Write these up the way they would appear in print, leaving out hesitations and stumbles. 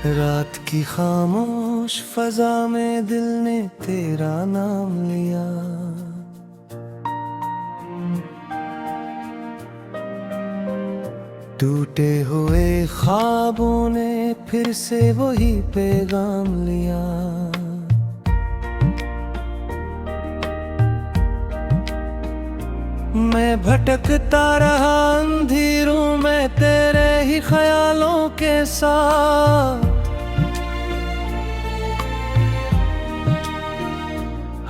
रात की खामोश फजा में दिल ने तेरा नाम लिया। टूटे हुए ख्वाबों ने फिर से वही पैगाम लिया। मैं भटकता रहा अंधेरों में तेरे ही ख्यालों के साथ।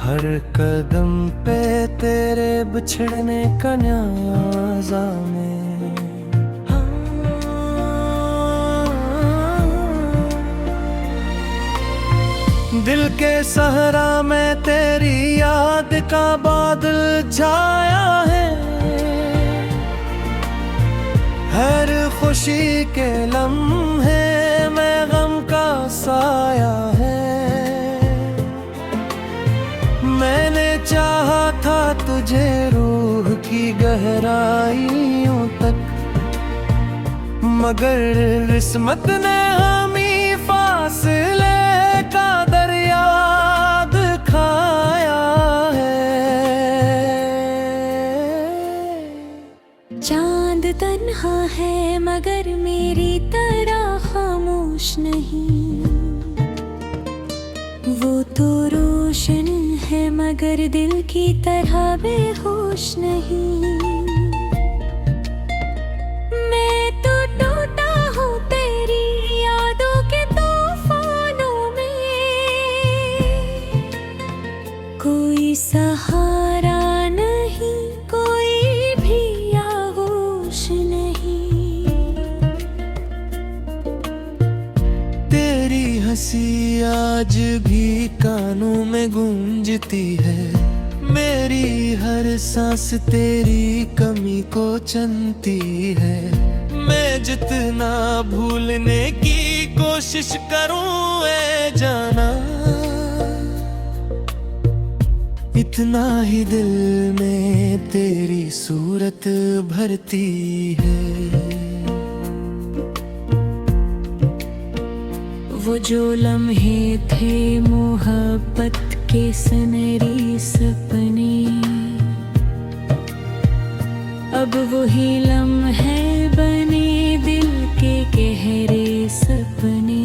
हर कदम पे तेरे बिछड़ने का न्याज़ा में। दिल के सहरा में तेरी याद का बादल छाया है। हर खुशी के लम्हे में गम का साया है। मैंने चाहा था तुझे रूह की गहराइयों तक, मगर किस्मत ने हमें फासले का दरिया दिखाया है। चांद तन्हा है मगर मेरी तरह खामोश नहीं। वो तो रोशन है मगर दिल की तरह बेहोश नहीं। मैं तो टूटा हूँ तेरी यादों के तूफानों में। कोई सहारा नहीं, कोई भी आगोश नहीं। तेरी हंसी आज भी कानों में गूंजती है। मेरी हर सांस तेरी कमी को चनती है। मैं जितना भूलने की कोशिश करूं ऐ जाना, इतना ही दिल में तेरी सूरत भरती है। वो जो लम्हे थे मोहब्बत के सुनहरी सपने, अब वही लम्हे बने दिल के गहरे सपने।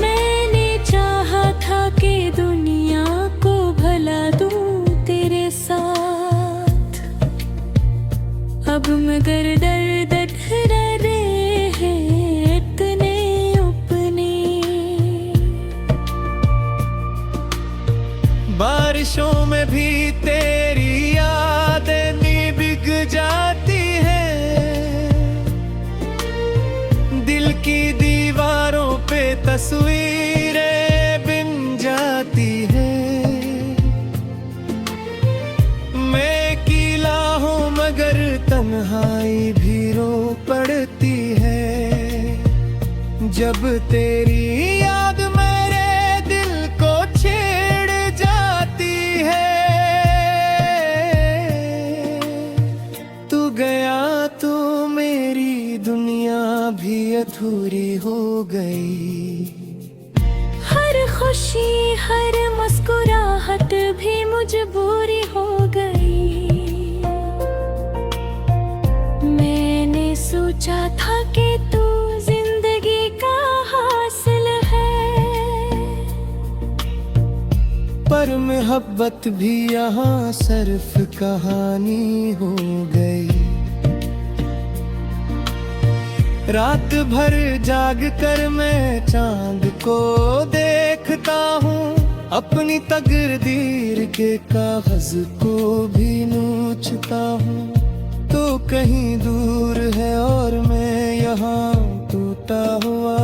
मैंने चाहा था कि दुनिया को भला दूं तेरे साथ, अब मगर दर्द ठहरे हैं इतने अपने। बारिशों में भी तेरी यादें नी बिक जाती है। दिल की दीवारों पे तस्वीरें बिन जाती है। मैं अकेला हूँ मगर तन्हाई भी रो पड़ती है। जब तेरी याद मेरे दिल को छेड़ जाती है। तू गया तो मेरी दुनिया भी अधूरी हो गई। हर खुशी हर मुस्कुराहट भी मजबूरी हो गई। मैंने सोचा था कि तू जिंदगी का हासिल है, पर मोहब्बत भी यहाँ सिर्फ कहानी हो गई। रात भर जाग कर मैं चांद को देखता हूँ, अपनी तकदीर के कागज को भी नोचता हूँ। तो कहीं दूर है और मैं यहाँ टूटा हुआ,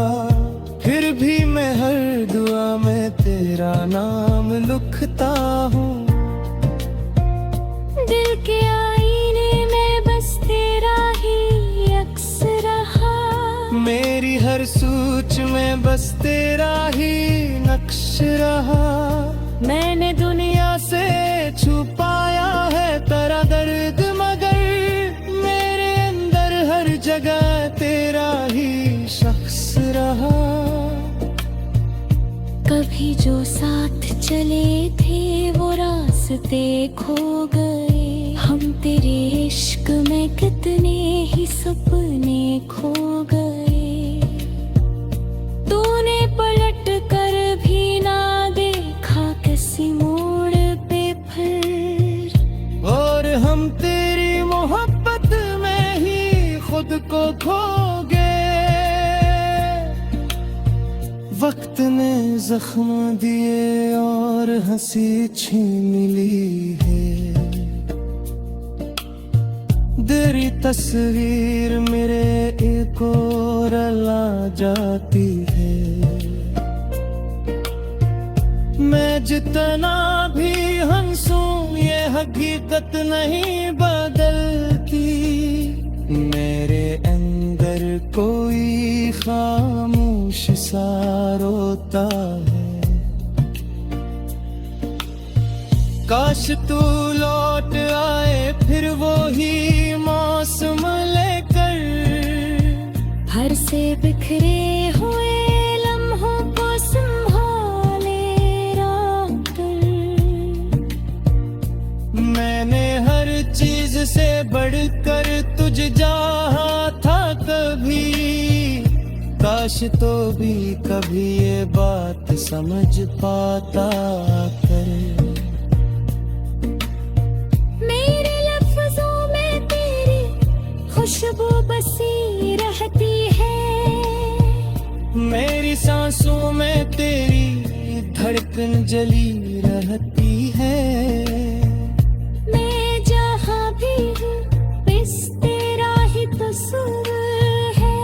फिर भी मैं हर दुआ में तेरा नाम लिखता हूँ। दिल के आईने में बस तेरा ही अक्स रहा। मेरी हर सोच में बस तेरा ही नक्श रहा। मैंने दुनिया से छुपाया है तेरा दर्द, मगर मेरे अंदर हर जगह तेरा ही भी जो साथ चले थे वो रास्ते खो गए। हम तेरे इश्क में कितने ही सपने खो गए। तूने पलट कर भी ना देखा किसी मोड़ पे फिर, और हम तेरी मोहब्बत में ही खुद को खो गए। वक्त ने जख्म दिए और हंसी छीन ली है। तेरी तस्वीर मेरे एक और ला जाती है। मैं जितना भी हंसूं ये हकीकत नहीं बदलती। मेरे अंदर कोई खामोश सा रोता है। काश तू लौट आए फिर वो ही मौसम लेकर। हर से बिखरे हुए लम्हों को संभाले रात। मैंने हर चीज से बढ़कर तुझे चाहा था कभी। काश तो भी कभी ये बात समझ पाता कर। मेरे लफ्जों में तेरी खुशबू बसी रहती है। मेरी सांसों में तेरी धड़कन जली रहती है। मैं जहाँ भी हूँ बस तेरा ही कसूर है।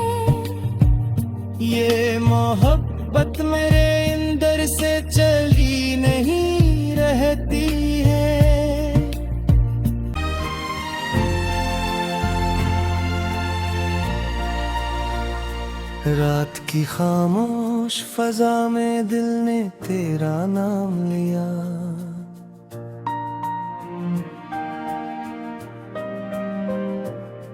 ये मोहब्बत मेरे अंदर से चली नहीं रहती है। रात की खामोश फजा में दिल ने तेरा नाम लिया।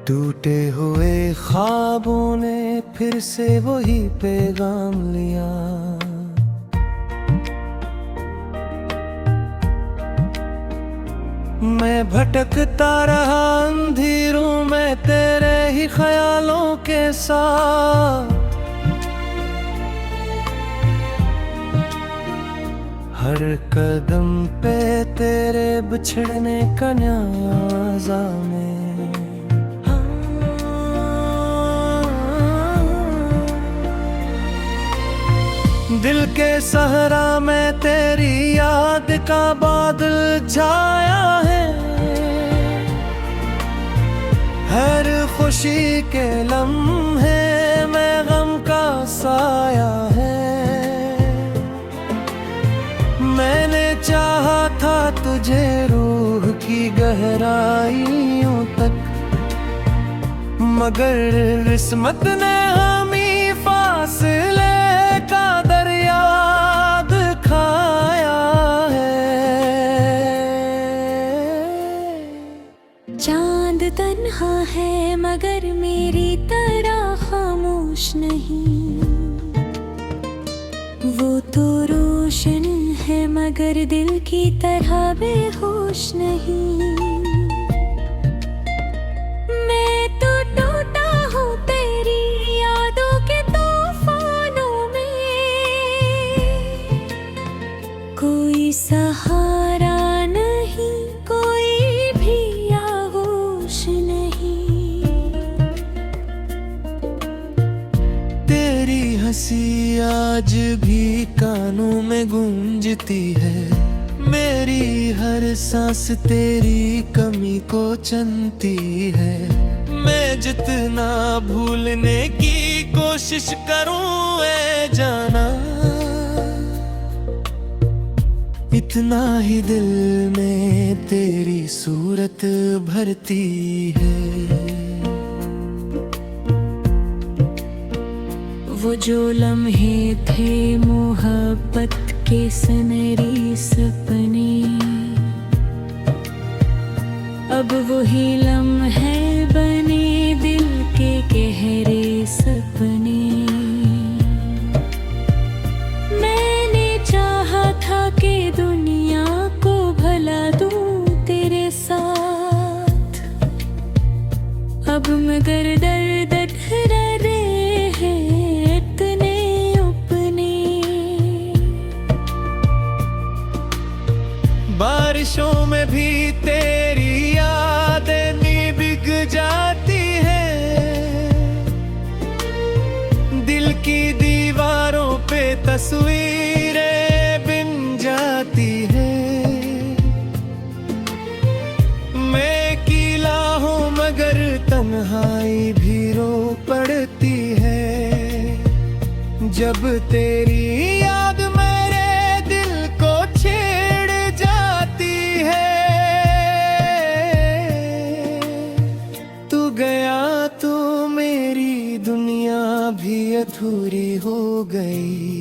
टूटे हुए ख्वाबों ने फिर से वही पैगाम लिया। मैं भटकता रहा अंधेरों में तेरे ही ख्यालों के साथ। हर कदम पे तेरे बिछड़ने का न्याज़ा में। दिल के सहरा में तेरी याद का बादल छाया है। हर खुशी के लम्हे में गम का साया है। मैंने चाहा था तुझे रूह की गहराइयों तक, मगर किस्मत ने हमें फासले का दरिया दिखाया है। चांद तन्हा है मगर मेरी तरह खामोश नहीं। वो तो रोशन है मगर दिल की तरह बेहोश नहीं। मैं तो टूटा हूँ तेरी यादों के तूफानों में। कोई सहारा नहीं, कोई भी आगोश नहीं। तेरी हंसी आज भी कानों में गूंजती है। मेरी हर सांस तेरी कमी को चनती है। मैं जितना भूलने की कोशिश करूं ऐ जाना, इतना ही दिल में तेरी सूरत भरती है। वो जो लम्हे थे मोहब्बत के सुनहरी सपने, अब वही लम्हे बने दिल के गहरे सपने। मैंने तस्वीरें बिन जाती है। मैं अकेला हूँ मगर तन्हाई भी रो पड़ती है। जब तेरी याद मेरे दिल को छेड़ जाती है। तू गया तो मेरी दुनिया भी अधूरी हो गई।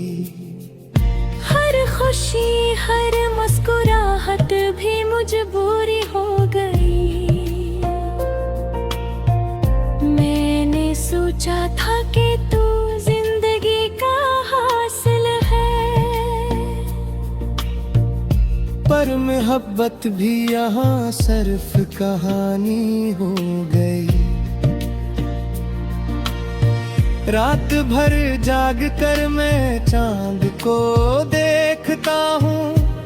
हर खुशी हर मुस्कुराहट भी मजबूरी हो गई। मैंने सोचा था कि तू जिंदगी का हासिल है, पर मोहब्बत भी यहाँ सिर्फ कहानी हो गई। रात भर जाग कर मैं चांद को देखता हूँ,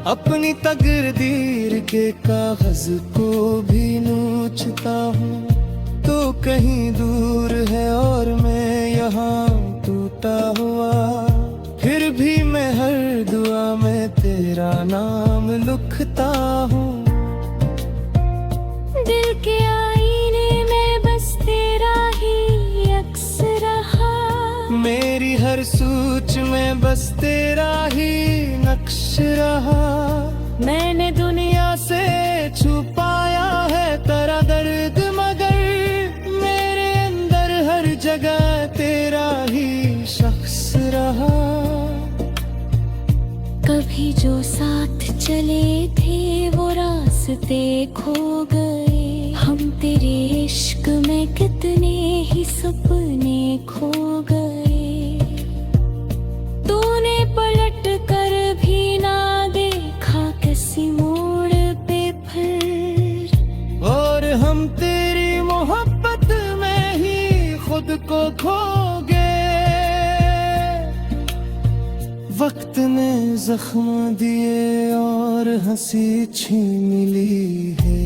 अपनी तकदीर के कागज को भी नोचता हूँ। तो कहीं दूर है और मैं यहाँ टूटा हुआ, फिर भी मैं हर दुआ में तेरा नाम लिखता हूँ। दिल के आईने में बस तेरा ही अक्स रहा। मेरी हर सोच में बस तेरा ही नक्श रहा। मैंने दुनिया से छुपाया है तेरा दर्द, मगर मेरे अंदर हर जगह तेरा ही शख्स रहा। कभी जो साथ चले थे वो रास्ते खो गए। हम तेरे इश्क में कितने ही सपने खो गए। तूने पलट कर भी ना देखा किसी मोड़ पे फिर, और हम तेरी मोहब्बत में ही खुद को खो गए। वक्त ने जख्म दिए और हंसी छीन ली है।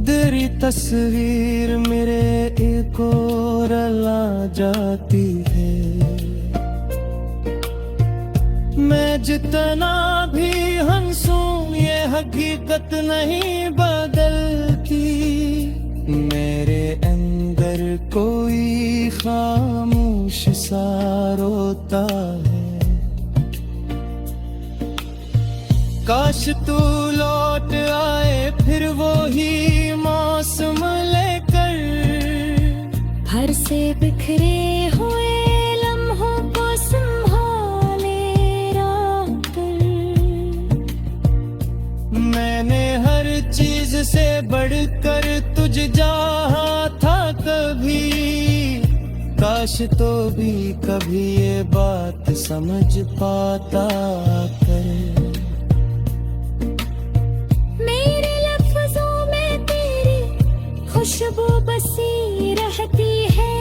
तेरी तस्वीर मेरे एक और ला जाती है। मैं जितना भी हंसूं ये हकीकत नहीं बदलती। मेरे अंदर कोई खामोश सा रोता है। काश तू लौट आए फिर वो ही मौसम लेकर। हर से बिखरे हुए लम्हों को संभाले रात। मैंने हर चीज से बढ़कर तुझ चाहा था कभी। काश तो भी कभी ये बात समझ पाता कर। खुशबू बसी रहती है।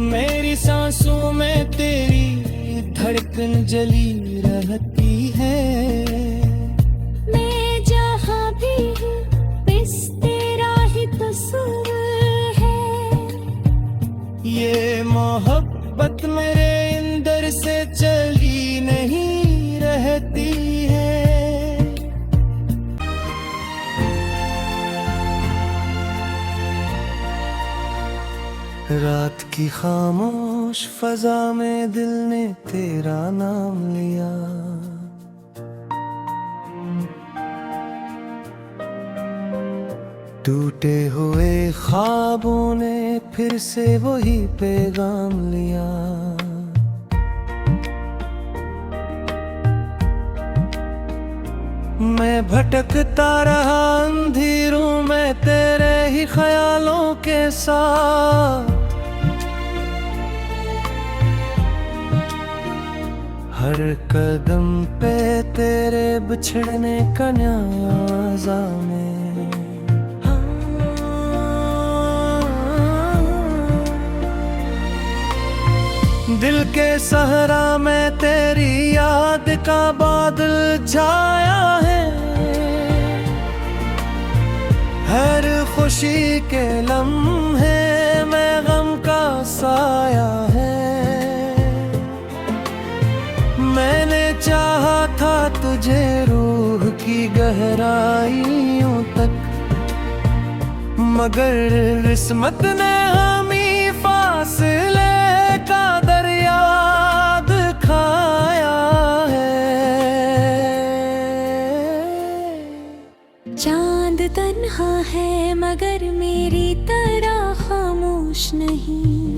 मेरी सांसों में तेरी धड़कन जली रहती है। मैं जहाँ भी हूँ बस तेरा ही कसूर है। ये मोहब्बत मेरे अंदर से चली नहीं रहती है। रात की खामोश फजा में दिल ने तेरा नाम लिया। टूटे हुए ख्वाबों ने फिर से वही पैगाम लिया। मैं भटकता रहा अंधेरों में तेरे ही ख्यालों के साथ। हर कदम पे तेरे बिछड़ने का न्याज़ा में। दिल के सहरा में तेरी याद का बादल छाया है। हर खुशी के लम्हे में गम का साया है। मुझे रूह की गहराइयों तक, मगर किस्मत ने हमें फासले का दरिया दिखाया है। चांद तन्हा है मगर मेरी तरह खामोश नहीं,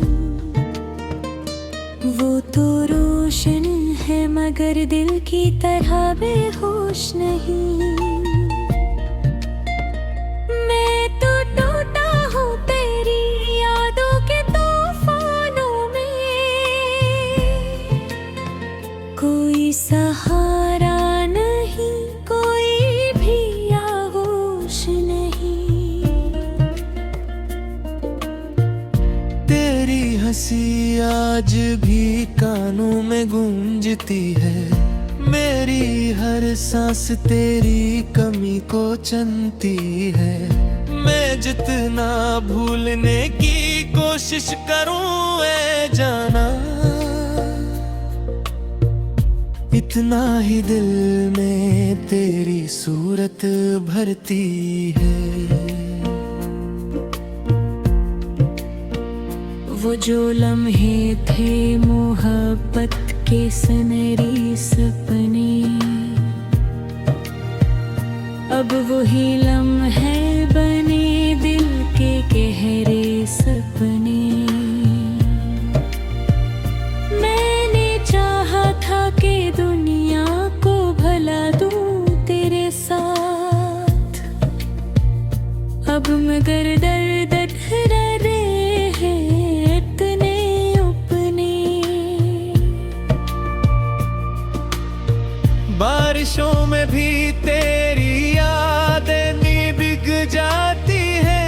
वो तो रोशन है मगर दिल की तरह बेहोश नहीं। मैं तो टूटा हूँ तेरी यादों के तूफानों में, कोई सहारा नहीं, कोई भी आगोश नहीं। तेरी हंसी आज भी कानों में गूंजती है, मेरी हर सांस तेरी कमी को चनती है। मैं जितना भूलने की कोशिश करूं ऐ जाना, इतना ही दिल में तेरी सूरत भरती है। वो जो लम्हे थे मोहब्बत के सुनहरी सपने, अब वही लम्हे बने दिल के गहरे सपने। मैंने चाहा था कि दुनिया को भला दूं तेरे साथ, अब मगर दर्द रहे हैं इतने अपने। बारिशों में भी तेरी यादें नी बिक जाती है,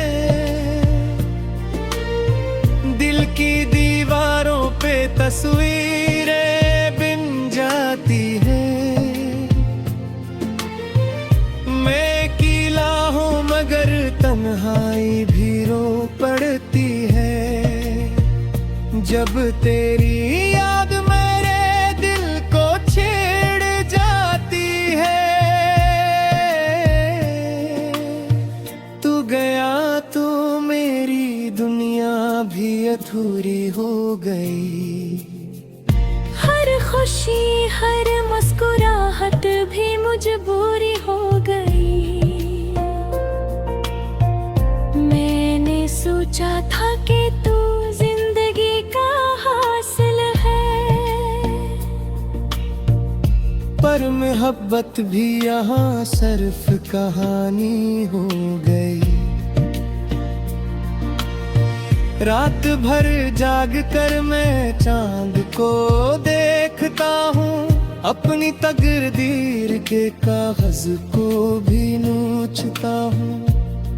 दिल की दीवारों पे तस्वीरें बिन जाती है। मैं अकेला हूँ मगर तन्हाई भी रो पड़ती है, जब तेरी याद मेरे दिल को छेड़ जाती है। तू गया तो मेरी दुनिया भी अधूरी हो गई, हर खुशी हर मुस्कुराहट भी मजबूरी हो गई। मैंने सोचा था कि तू जिंदगी का हासिल है, पर मोहब्बत भी यहाँ सिर्फ कहानी हो गई। रात भर जाग कर मैं चांद को देखता हूँ, अपनी तकदीर के कागज को भी नोचता हूँ।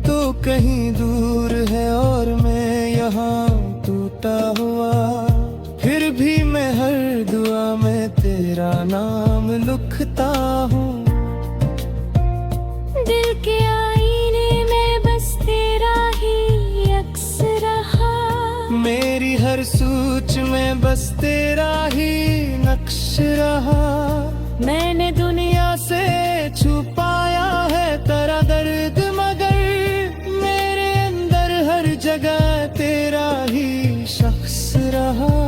तो कहीं दूर है और मैं यहाँ टूटा हुआ, फिर भी मैं हर दुआ में तेरा नाम लिखता हूँ। दिल के आईने में बस तेरा ही अक्स रहा, मेरी हर सोच में बस तेरा ही नक्श रहा। मैंने दुनिया से छुपाया है तेरा दर्द, मगर मेरे अंदर हर जगह तेरा ही शख्स रहा।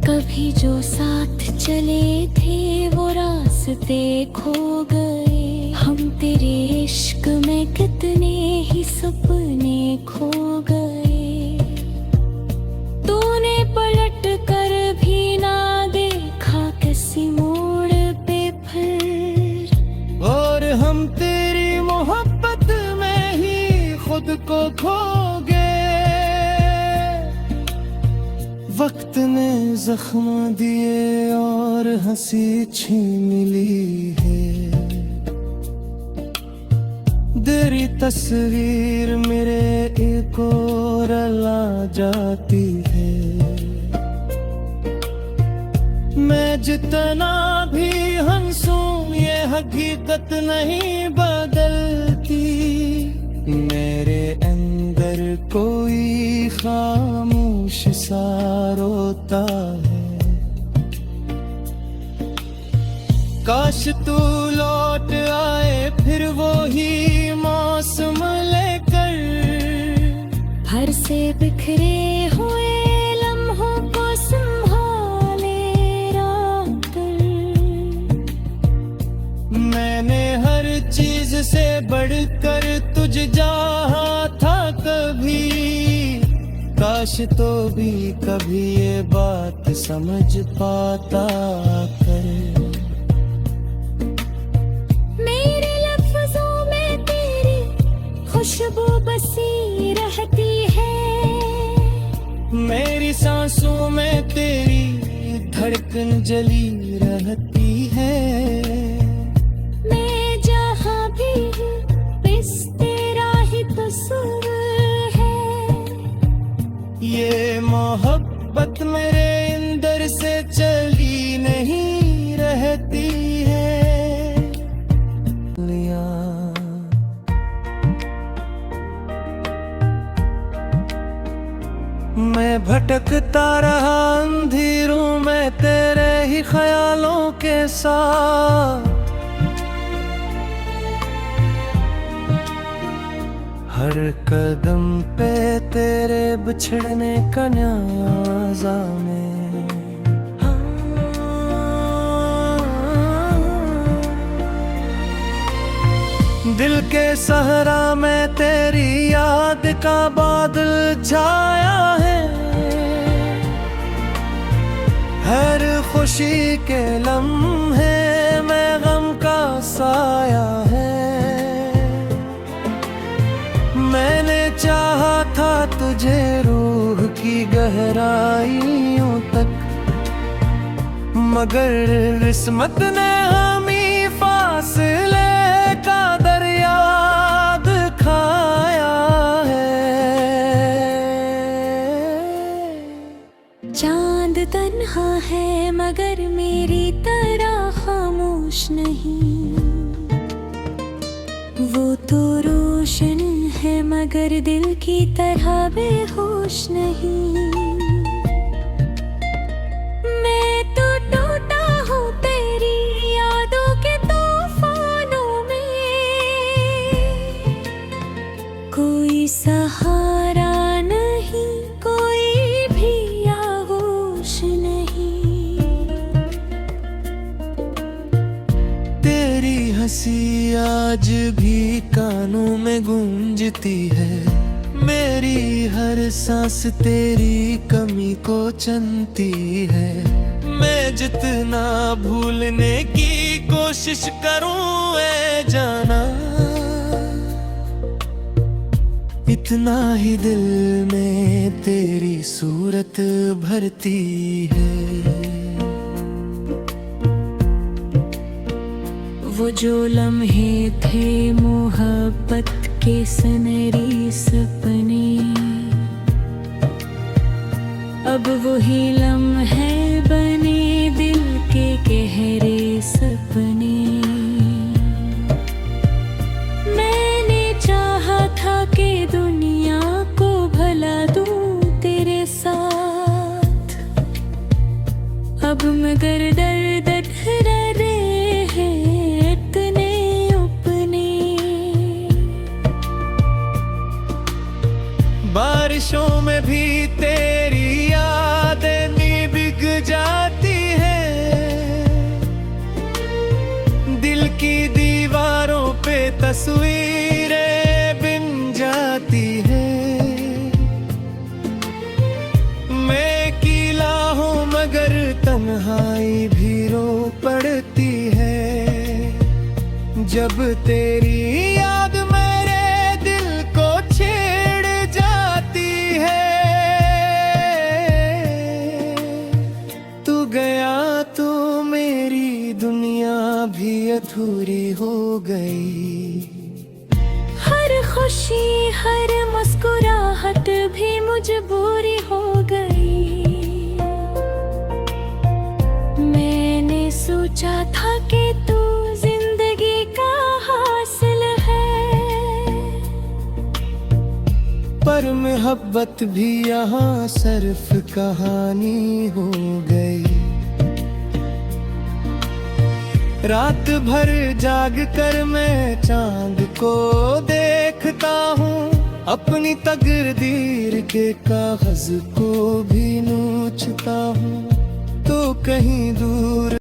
कभी जो साथ चले थे वो रास्ते खो गए, हम तेरे इश्क में कितने ही सपने खो गए। तूने पलट कर भी ना देखा किसी मोड़ पे फिर, और हम तेरी मोहब्बत में ही खुद को खो गए। वक्त ने जख्म दिए और हंसी छीन ली है, तेरी तस्वीर मेरे एक और ला जाती है। मैं जितना भी हंसूं ये हकीकत नहीं बदलती, मेरे अंदर कोई खामोश सा रोता है। काश तू लौट आए फिर वो ही मौसम लेकर, हर से बिखरे हुए लम्हों को संभाले रातर। मैंने हर चीज से बढ़कर तुझ चाहा था कभी, काश तो भी कभी ये बात समझ पाता कर। मेरे लफ्जों में तेरी खुशबू बसी रहती है, मेरी सांसों में तेरी धड़कन जली रहती है। मैं जहाँ भी हूँ बस तेरा ही कसूर है। ये मोहब्बत मेरे अंदर से चली नहीं रहती है। मैं भटकता रहा अंधेरों में तेरे ही ख्यालों के साथ, हर कदम पे तेरे बिछड़ने का न्याज़ा में। दिल के सहरा में तेरी याद का बादल छाया है, हर खुशी के लम्हे में गम का साया है। मैंने चाहा था तुझे रूह की गहराइयों तक, मगर किस्मत ने हमें फासले का दरिया दिखाया है। चांद तन्हा है मगर मेरी तरह खामोश नहीं, वो तो रोशन है मगर दिल की तरह बेहोश नहीं। मैं तो टूटा हूँ तेरी यादों के तूफानों में, कोई सहारा नहीं कोई भी आगोश नहीं। तेरी हंसी आज भी कानों में गूंजती है, मेरी हर सांस तेरी कमी को चनती है। मैं जितना भूलने की कोशिश करूं ऐ जाना, इतना ही दिल में तेरी सूरत भरती है। वो जो लम्हे थे मोहब्बत के सनहरी सपने, अब वही लम्हे बने दिल के गहरे सपने। मैंने चाहा था कि दुनिया को भला दूं तेरे साथ, अब मगर दर्द डरे हैं इतने अपने। बारिशों में भी तेरी यादें नी बिक जाती है, दिल की दीवारों पे तस्वीरें बिन जाती है। मैं अकेला हूँ मगर तन्हाई भी रो पड़ती है, जब तेरी याद मेरे दिल को छेड़ जाती है। तू गया तो मेरी दुनिया भी अधूरी हो गई, हर खुशी हर मुस्कुराहट भी मजबूरी हो गई। मैंने सोचा था कि तू जिंदगी का हासिल है, पर मोहब्बत भी यहाँ सिर्फ कहानी हो गई। रात भर जाग कर मैं चांद को देखता हूँ, अपनी तकदीर के कागज को भी नोचता हूँ, तो कहीं दूर